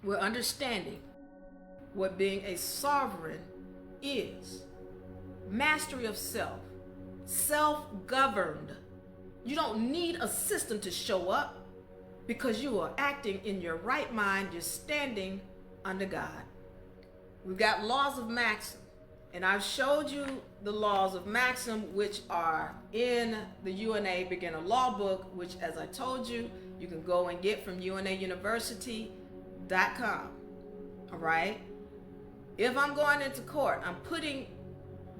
we're understanding what being a sovereign is. Mastery of self, self-governed. You don't need a system to show up because you are acting in your right mind. You're standing under God. We've got laws of Maxim, and I've showed you the laws of Maxim, which are in the UNA Beginner Law Book, which, as I told you, you can go and get from unauniversity.com. All right? If I'm going into court, I'm putting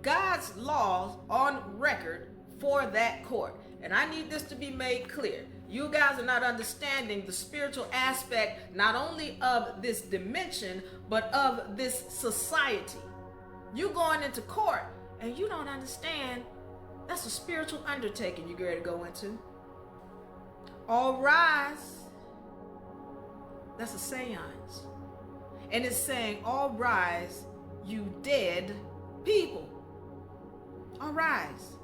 God's laws on record for that court. And I need this to be made clear. You guys are not understanding the spiritual aspect, not only of this dimension, but of this society. You going into court and you don't understand that's a spiritual undertaking you're ready to go into. All rise. That's a seance. And it's saying, all rise, you dead people. All rise.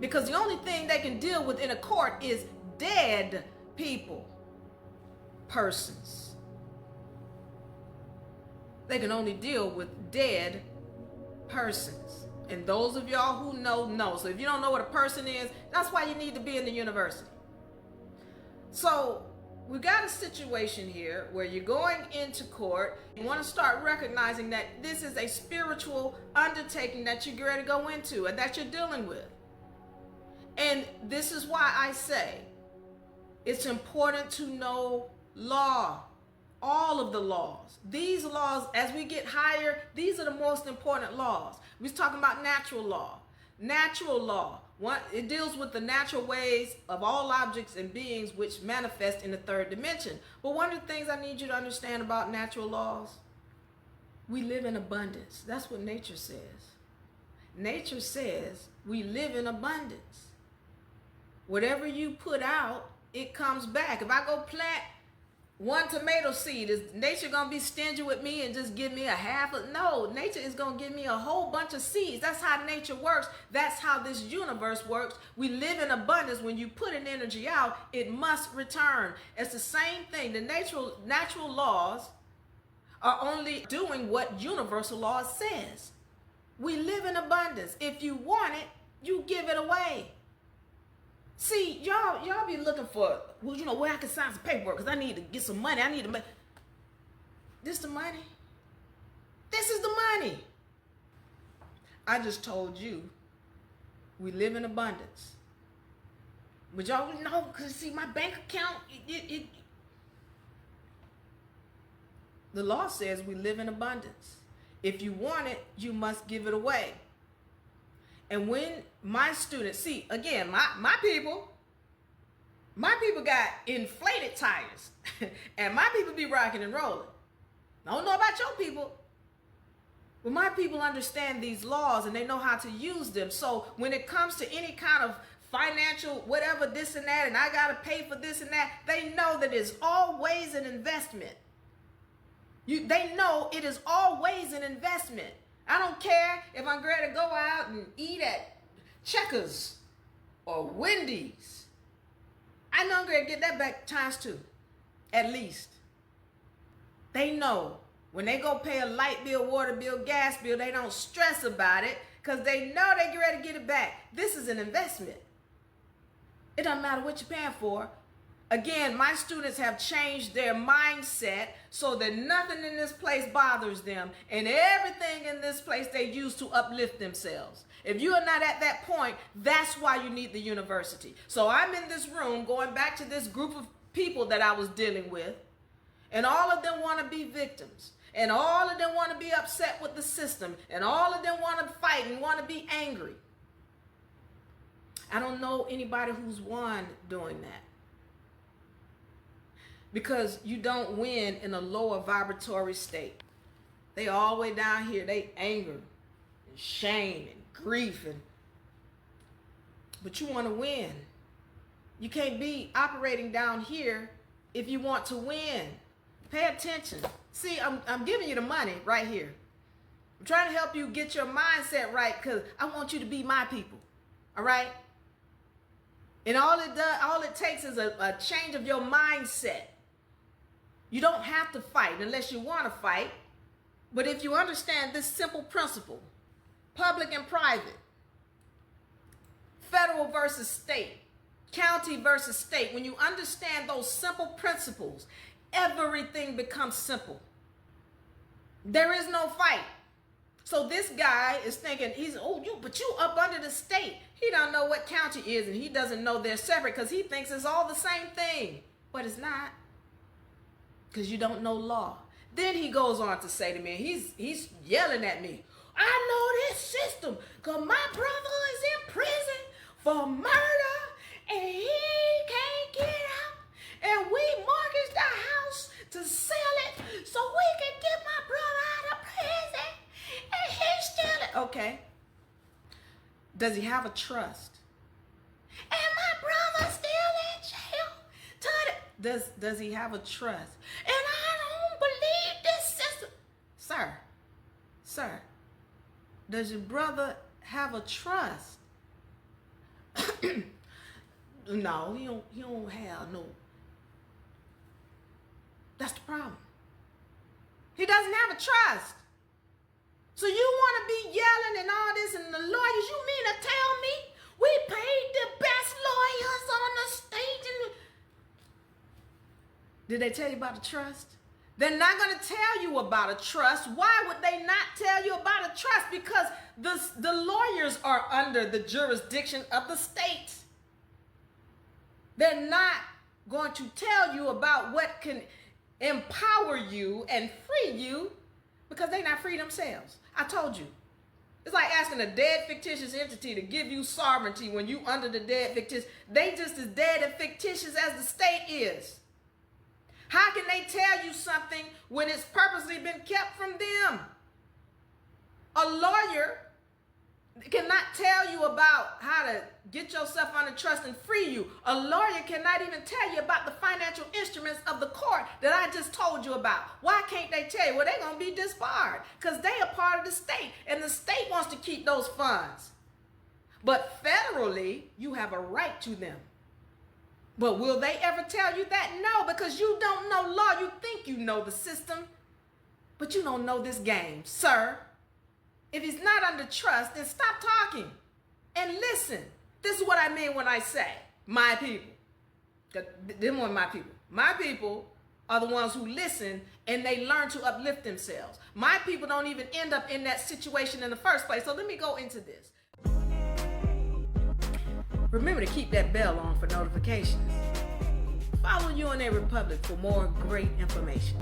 Because the only thing they can deal with in a court is dead people, persons. They can only deal with dead persons. And those of y'all who know. So if you don't know what a person is, that's why you need to be in the university. So we got a situation here where you're going into court. You want to start recognizing that this is a spiritual undertaking that you're ready to go into and that you're dealing with. And this is why I say it's important to know law, all of the laws. These laws, as we get higher, these are the most important laws. We're talking about natural law. Natural law, it deals with the natural ways of all objects and beings which manifest in the third dimension. But one of the things I need you to understand about natural laws, we live in abundance. That's what nature says. Nature says we live in abundance. Whatever you put out, it comes back. If I go plant one tomato seed, is nature gonna be stingy with me and just give me a half of? No, nature is gonna give me a whole bunch of seeds. That's how nature works. That's how this universe works. We live in abundance. When you put an energy out, it must return. It's the same thing. The natural laws are only doing what universal law says. We live in abundance. If you want it, you give it away. See, y'all be looking for, well, you know, where I can sign some paperwork because I need to get some money. I need to make this the money. This is the money. I just told you we live in abundance. But y'all know, because see, my bank account, the law says we live in abundance. If you want it, you must give it away. And when my students, see, again, my people got inflated tires. And my people be rocking and rolling. I don't know about your people. But my people understand these laws and they know how to use them. So when it comes to any kind of financial, whatever, this and that, and I got to pay for this and that, they know that it's always an investment. They know it is always an investment. I don't care if I'm ready to go out and eat at Checkers or Wendy's. I know I'm going to get that back times 2, at least. They know when they go pay a light bill, water bill, gas bill, they don't stress about it because they know they get ready to get it back. This is an investment. It doesn't matter what you're paying for. Again, my students have changed their mindset so that nothing in this place bothers them and everything in this place they use to uplift themselves. If you are not at that point, that's why you need the university. So I'm in this room going back to this group of people that I was dealing with, and all of them want to be victims, and all of them want to be upset with the system, and all of them want to fight and want to be angry. I don't know anybody who's won doing that. Because you don't win in a lower vibratory state. They all the way down here. They anger and shame and grief. But you want to win. You can't be operating down here if you want to win. Pay attention. See, I'm giving you the money right here. I'm trying to help you get your mindset right because I want you to be my people. All right? And all it takes is a change of your mindset. You don't have to fight unless you want to fight. But if you understand this simple principle, public and private, federal versus state, county versus state, when you understand those simple principles, everything becomes simple. There is no fight. So this guy is thinking, but you up under the state. He don't know what county is, and he doesn't know they're separate because he thinks it's all the same thing. But it's not, because you don't know law. Then he goes on to say to me, he's yelling at me, I know this system because my brother is in prison for murder and he can't get out. And we mortgaged the house to sell it so we can get my brother out of prison. And he's still... Okay. Does he have a trust? And my brother's still in jail. Does he have a trust? And I don't believe this system. Sir, does your brother have a trust? No, he don't have no. That's the problem. He doesn't have a trust. So you want to be yelling and all this, and the lawyers, you mean to tell me we paid the best lawyers on the stage? And did they tell you about the trust? They're not going to tell you about a trust. Why would they not tell you about a trust? Because the lawyers are under the jurisdiction of the state. They're not going to tell you about what can empower you and free you because they're not free themselves. I told you. It's like asking a dead fictitious entity to give you sovereignty when you under the dead fictitious. They just as dead and fictitious as the state is. How can they tell you something when it's purposely been kept from them? A lawyer cannot tell you about how to get yourself under trust and free you. A lawyer cannot even tell you about the financial instruments of the court that I just told you about. Why can't they tell you? Well, they're going to be disbarred because they are part of the state, and the state wants to keep those funds. But federally, you have a right to them. But will they ever tell you that? No, because you don't know law. You think you know the system, but you don't know this game, sir. If he's not under trust, then stop talking and listen. This is what I mean when I say my people. Them are my people. My people are the ones who listen and they learn to uplift themselves. My people don't even end up in that situation in the first place. So let me go into this. Remember to keep that bell on for notifications. Follow UNA Republic for more great information.